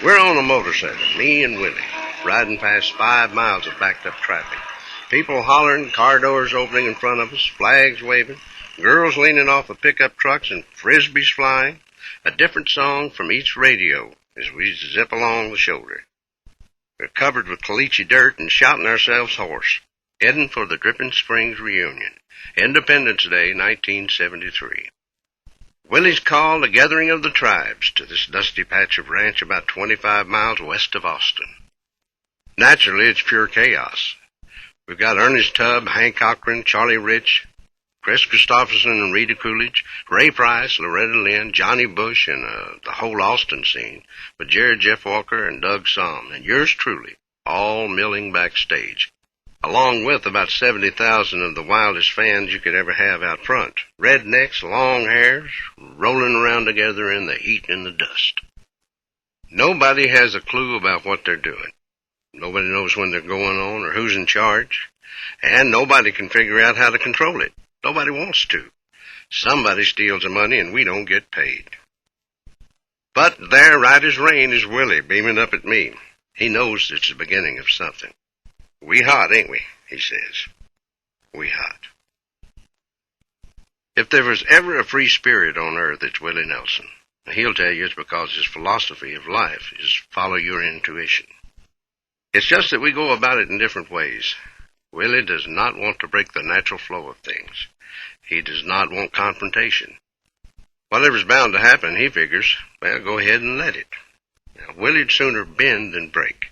We're on a motorcycle, me and Willie, riding past 5 miles of backed-up traffic. People hollering, car doors opening in front of us, flags waving, girls leaning off of pickup trucks and frisbees flying. A different song from each radio as we zip along the shoulder. We're covered with caliche dirt and shouting ourselves hoarse, heading for the Dripping Springs reunion, Independence Day, 1973. Willie's called a gathering of the tribes to this dusty patch of ranch about 25 miles west of Austin. Naturally, it's pure chaos. We've got Ernest Tubb, Hank Cochran, Charlie Rich, Chris Christopherson and Rita Coolidge, Ray Price, Loretta Lynn, Johnny Bush, and the whole Austin scene, with Jared Jeff Walker and Doug Somm, and yours truly, all milling backstage, along with about 70,000 of the wildest fans you could ever have out front. Rednecks, long hairs, rolling around together in the heat and the dust. Nobody has a clue about what they're doing. Nobody knows when they're going on or who's in charge, and nobody can figure out how to control it. Nobody wants to. Somebody steals the money and we don't get paid. But there, right as rain, is Willie beaming up at me. He knows it's the beginning of something. "We hot, ain't we?" he says. We hot. If there was ever a free spirit on earth, it's Willie Nelson. He'll tell you it's because his philosophy of life is follow your intuition. It's just that we go about it in different ways. Willie does not want to break the natural flow of things. He does not want confrontation. Whatever's bound to happen, he figures, well, go ahead and let it. Now, Willie'd sooner bend than break,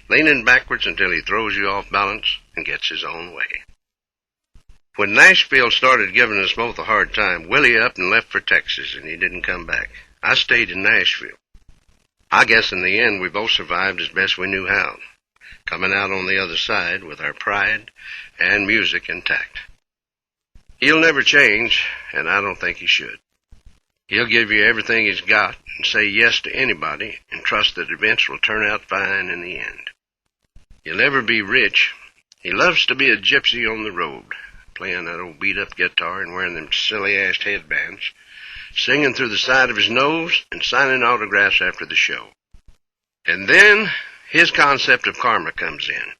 leaning backwards until he throws you off balance and gets his own way. When Nashville started giving us both a hard time, Willie up and left for Texas, and he didn't come back. I stayed in Nashville. I guess in the end we both survived as best we knew how, coming out on the other side with our pride and music intact. He'll never change, and I don't think he should. He'll give you everything he's got and say yes to anybody and trust that events will turn out fine in the end. He'll never be rich. He loves to be a gypsy on the road, playing that old beat-up guitar and wearing them silly-ass headbands, singing through the side of his nose and signing autographs after the show. And then his concept of karma comes in.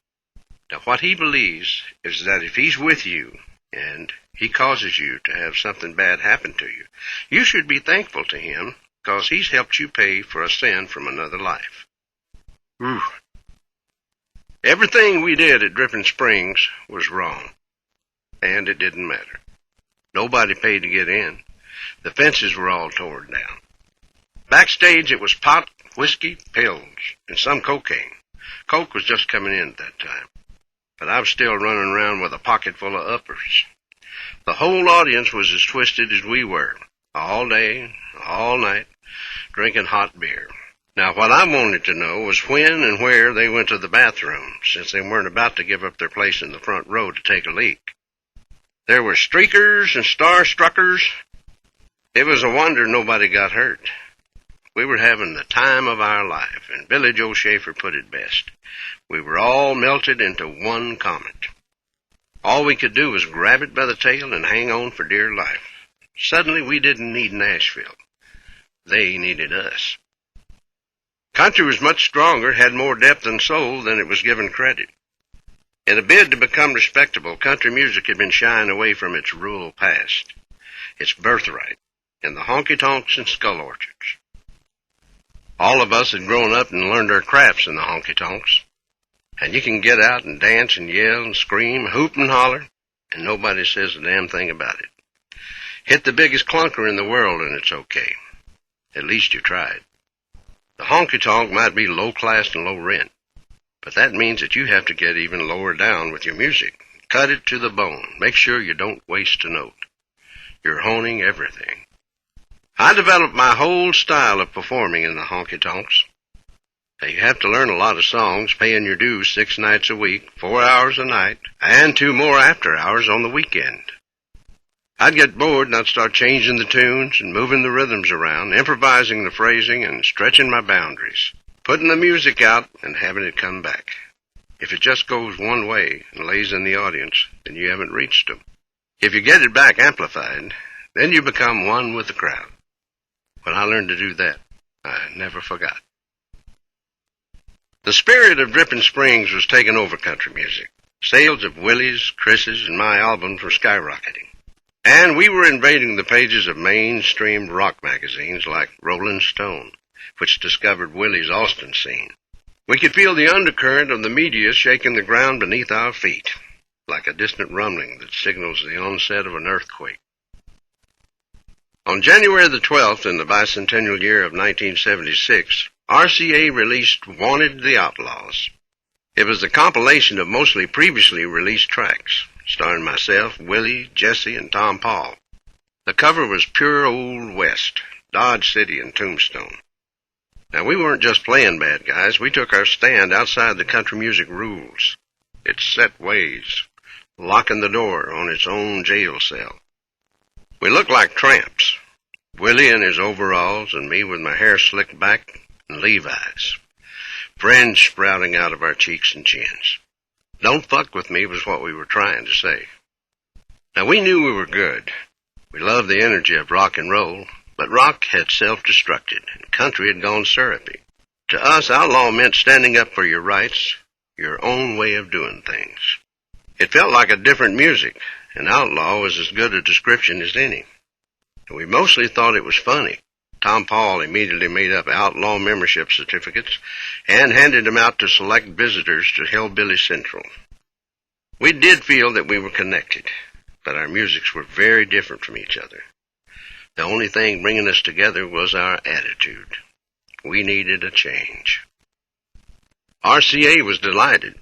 Now, what he believes is that if he's with you and he causes you to have something bad happen to you, you should be thankful to him because he's helped you pay for a sin from another life. Ooh. Everything we did at Dripping Springs was wrong, and it didn't matter. Nobody paid to get in. The fences were all torn down. Backstage it was pot, whiskey, pills, and some cocaine. Coke was just coming in at that time, but I was still running around with a pocket full of uppers. The whole audience was as twisted as we were, all day, all night, drinking hot beer. Now, what I wanted to know was when and where they went to the bathroom, since they weren't about to give up their place in the front row to take a leak. There were streakers and starstruckers. It was a wonder nobody got hurt. We were having the time of our life, and Billy Joe Schaefer put it best. We were all melted into one comet. All we could do was grab it by the tail and hang on for dear life. Suddenly we didn't need Nashville. They needed us. Country was much stronger, had more depth and soul than it was given credit. In a bid to become respectable, country music had been shying away from its rural past, its birthright, in the honky-tonks and skull orchards. All of us had grown up and learned our crafts in the honky-tonks, and you can get out and dance and yell and scream, hoop and holler, and nobody says a damn thing about it. Hit the biggest clunker in the world and it's okay. At least you tried. The honky-tonk might be low class and low rent, but that means that you have to get even lower down with your music. Cut it to the bone. Make sure you don't waste a note. You're honing everything. I developed my whole style of performing in the honky-tonks. You have to learn a lot of songs, paying your dues 6 nights a week, 4 hours a night, and 2 more after hours on the weekend. I'd get bored and I'd start changing the tunes and moving the rhythms around, improvising the phrasing and stretching my boundaries, putting the music out and having it come back. If it just goes one way and lays in the audience, then you haven't reached them. If you get it back amplified, then you become one with the crowd. When I learned to do that, I never forgot. The spirit of Dripping Springs was taking over country music. Sales of Willie's, Chris's, and my albums were skyrocketing. And we were invading the pages of mainstream rock magazines like Rolling Stone, which discovered Willie's Austin scene. We could feel the undercurrent of the media shaking the ground beneath our feet, like a distant rumbling that signals the onset of an earthquake. On January the 12th, in the bicentennial year of 1976, RCA released Wanted the Outlaws. It was a compilation of mostly previously released tracks, starring myself, Willie, Jesse, and Tom Paul. The cover was pure Old West, Dodge City and Tombstone. Now, we weren't just playing bad guys. We took our stand outside the country music rules, its set ways, locking the door on its own jail cell. We looked like tramps, Willie in his overalls and me with my hair slicked back and Levi's. Fringe sprouting out of our cheeks and chins. Don't fuck with me was what we were trying to say. Now, we knew we were good. We loved the energy of rock and roll, but rock had self-destructed, and country had gone syrupy. To us, outlaw meant standing up for your rights, your own way of doing things. It felt like a different music, and outlaw was as good a description as any. We mostly thought it was funny. Tom Paul immediately made up outlaw membership certificates and handed them out to select visitors to Hillbilly Central. We did feel that we were connected, but our musics were very different from each other. The only thing bringing us together was our attitude. We needed a change. RCA was delighted.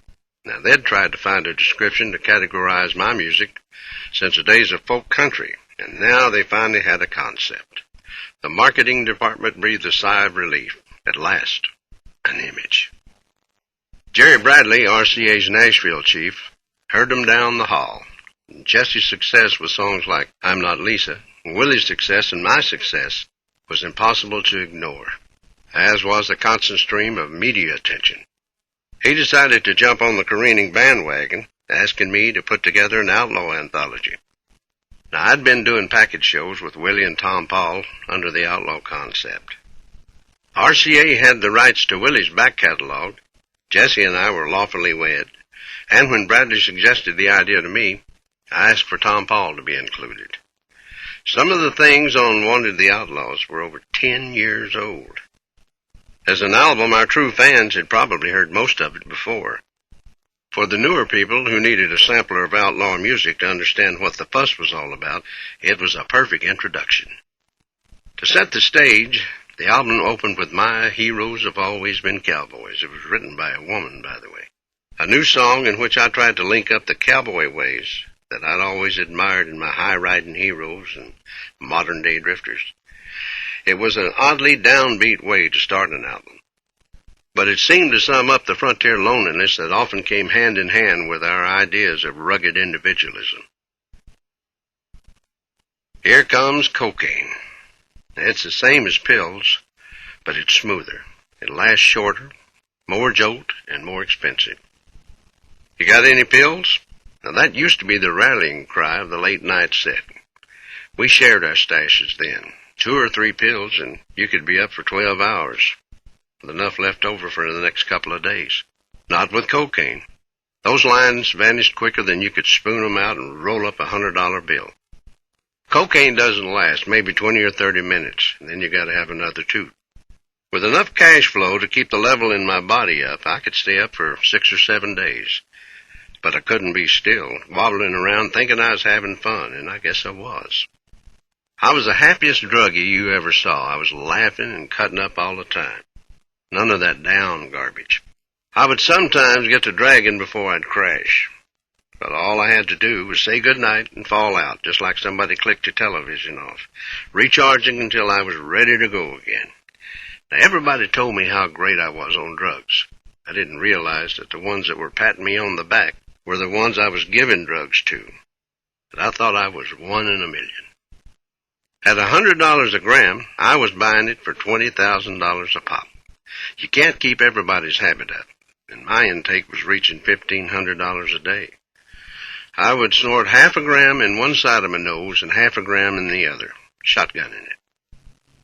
Now, they'd tried to find a description to categorize my music since the days of folk country, and now they finally had a concept. The marketing department breathed a sigh of relief. At last, an image. Jerry Bradley, RCA's Nashville chief, heard them down the hall. Jesse's success with songs like I'm Not Lisa, and Willie's success and my success was impossible to ignore, as was the constant stream of media attention. He decided to jump on the careening bandwagon, asking me to put together an outlaw anthology. Now, I'd been doing package shows with Willie and Tom Paul under the outlaw concept. RCA had the rights to Willie's back catalog. Jesse and I were lawfully wed, and when Bradley suggested the idea to me, I asked for Tom Paul to be included. Some of the things on Wanted the Outlaws were over 10 years old. As an album, our true fans had probably heard most of it before. For the newer people who needed a sampler of outlaw music to understand what the fuss was all about, it was a perfect introduction. To set the stage, the album opened with My Heroes Have Always Been Cowboys. It was written by a woman, by the way. A new song in which I tried to link up the cowboy ways that I'd always admired in my high-riding heroes and modern-day drifters. It was an oddly downbeat way to start an album, but it seemed to sum up the frontier loneliness that often came hand in hand with our ideas of rugged individualism. Here comes cocaine. It's the same as pills, but it's smoother. It lasts shorter, more jolt, and more expensive. You got any pills? Now, that used to be the rallying cry of the late-night set. We shared our stashes then. 2 or 3 pills, and you could be up for 12 hours, with enough left over for the next couple of days. Not with cocaine. Those lines vanished quicker than you could spoon them out and roll up a $100 bill. Cocaine doesn't last, maybe 20 or 30 minutes, and then you got to have another toot. With enough cash flow to keep the level in my body up, I could stay up for 6 or 7 days. But I couldn't be still, waddling around thinking I was having fun, and I guess I was. I was the happiest druggie you ever saw. I was laughing and cutting up all the time. None of that down garbage. I would sometimes get to dragging before I'd crash. But all I had to do was say goodnight and fall out, just like somebody clicked your television off, recharging until I was ready to go again. Now, everybody told me how great I was on drugs. I didn't realize that the ones that were patting me on the back were the ones I was giving drugs to. But I thought I was 1 in a million. At $100 a gram, I was buying it for $20,000 a pop. You can't keep everybody's habit up, and my intake was reaching $1,500 a day. I would snort half a gram in one side of my nose and half a gram in the other, shotgunning it.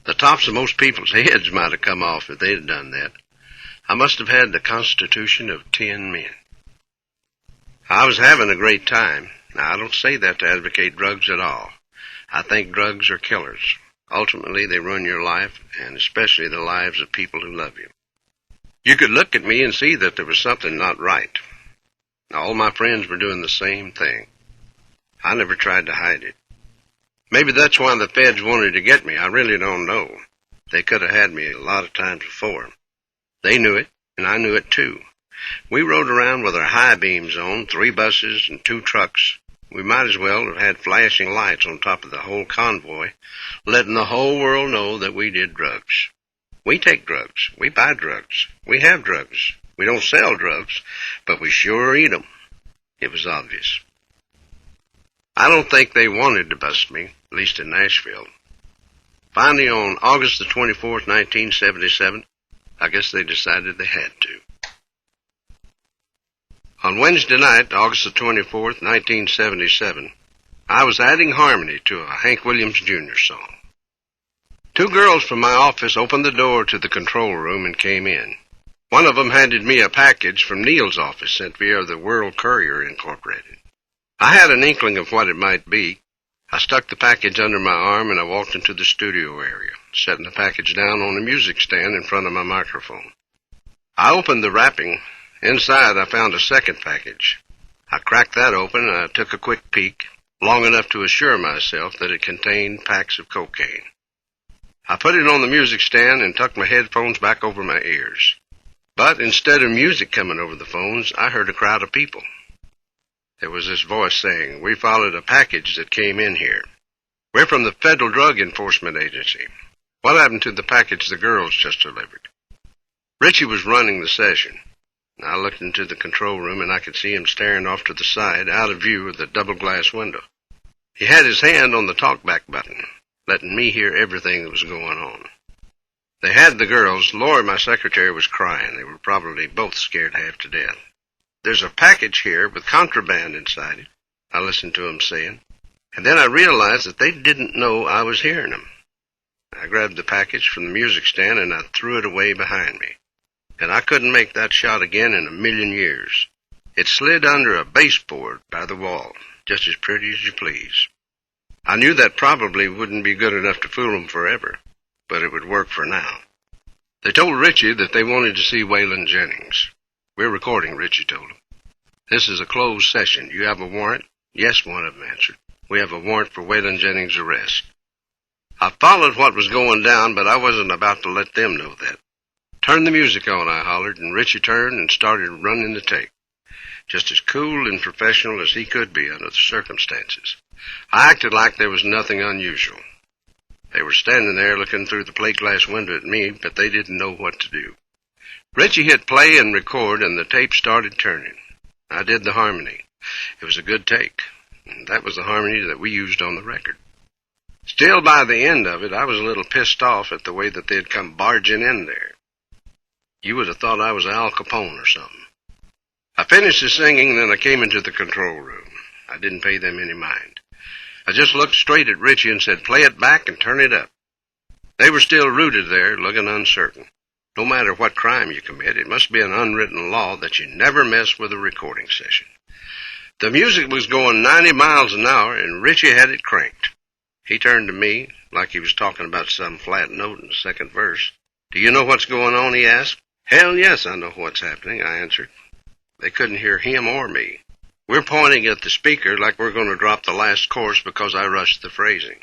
The tops of most people's heads might have come off if they'd done that. I must have had the constitution of 10 men. I was having a great time. Now, I don't say that to advocate drugs at all. I think drugs are killers. Ultimately, they ruin your life, and especially the lives of people who love you. You could look at me and see that there was something not right. All my friends were doing the same thing. I never tried to hide it. Maybe that's why the feds wanted to get me. I really don't know. They could have had me a lot of times before. They knew it, and I knew it too. We rode around with our high beams on, 3 buses and 2 trucks. We might as well have had flashing lights on top of the whole convoy, letting the whole world know that we did drugs. We take drugs. We buy drugs. We have drugs. We don't sell drugs, but we sure eat them. It was obvious. I don't think they wanted to bust me, at least in Nashville. Finally, on August the 24th, 1977, I guess they decided they had to. On Wednesday night, August the 24th, 1977, I was adding harmony to a Hank Williams Jr. song. 2 girls from my office opened the door to the control room and came in. One of them handed me a package from Neil's office sent via the World Courier Incorporated. I had an inkling of what it might be. I stuck the package under my arm and I walked into the studio area, setting the package down on a music stand in front of my microphone. I opened the wrapping. Inside, I found a second package. I cracked that open and I took a quick peek, long enough to assure myself that it contained packs of cocaine. I put it on the music stand and tucked my headphones back over my ears. But instead of music coming over the phones, I heard a crowd of people. There was this voice saying, "We followed a package that came in here. We're from the Federal Drug Enforcement Agency. What happened to the package the girls just delivered?" Richie was running the session. I looked into the control room and I could see him staring off to the side, out of view of the double-glass window. He had his hand on the talkback button, letting me hear everything that was going on. They had the girls. Lori, my secretary, was crying. They were probably both scared half to death. "There's a package here with contraband inside it," I listened to him saying, and then I realized that they didn't know I was hearing them. I grabbed the package from the music stand and I threw it away behind me. And I couldn't make that shot again in a million years. It slid under a baseboard by the wall, just as pretty as you please. I knew that probably wouldn't be good enough to fool them forever, but it would work for now. They told Richie that they wanted to see Waylon Jennings. "We're recording," Richie told him. "This is a closed session. You have a warrant?" "Yes," one of them answered. "We have a warrant for Waylon Jennings' arrest." I followed what was going down, but I wasn't about to let them know that. "Turn the music on," I hollered, and Richie turned and started running the tape, just as cool and professional as he could be under the circumstances. I acted like there was nothing unusual. They were standing there looking through the plate glass window at me, but they didn't know what to do. Richie hit play and record, and the tape started turning. I did the harmony. It was a good take, and that was the harmony that we used on the record. Still, by the end of it, I was a little pissed off at the way that they'd come barging in there. You would have thought I was Al Capone or something. I finished the singing, and then I came into the control room. I didn't pay them any mind. I just looked straight at Richie and said, "Play it back and turn it up." They were still rooted there, looking uncertain. No matter what crime you commit, it must be an unwritten law that you never mess with a recording session. The music was going 90 miles an hour, and Richie had it cranked. He turned to me, like he was talking about some flat note in the second verse. "Do you know what's going on?" he asked. "Hell yes, I know what's happening," I answered. They couldn't hear him or me. "We're pointing at the speaker like we're going to drop the last chorus because I rushed the phrasing."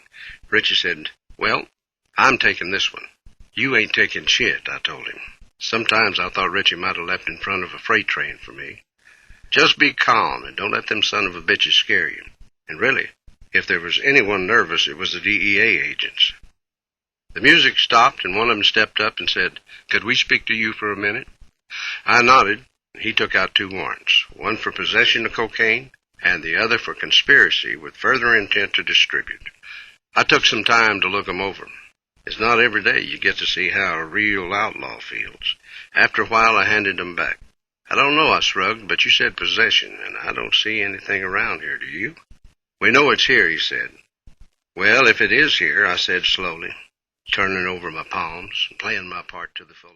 Richie said, "Well, I'm taking this one." "You ain't taking shit," I told him. Sometimes I thought Richie might have left in front of a freight train for me. "Just be calm and don't let them son of a bitches scare you." And really, if there was anyone nervous, it was the DEA agents. The music stopped, and one of them stepped up and said, "Could we speak to you for a minute?" I nodded. He took out 2 warrants, one for possession of cocaine and the other for conspiracy with further intent to distribute. I took some time to look them over. It's not every day you get to see how a real outlaw feels. After a while, I handed them back. "I don't know," I shrugged, "but you said possession, and I don't see anything around here, do you?" "We know it's here," he said. "Well, if it is here," I said slowly, turning over my palms and playing my part to the fullest.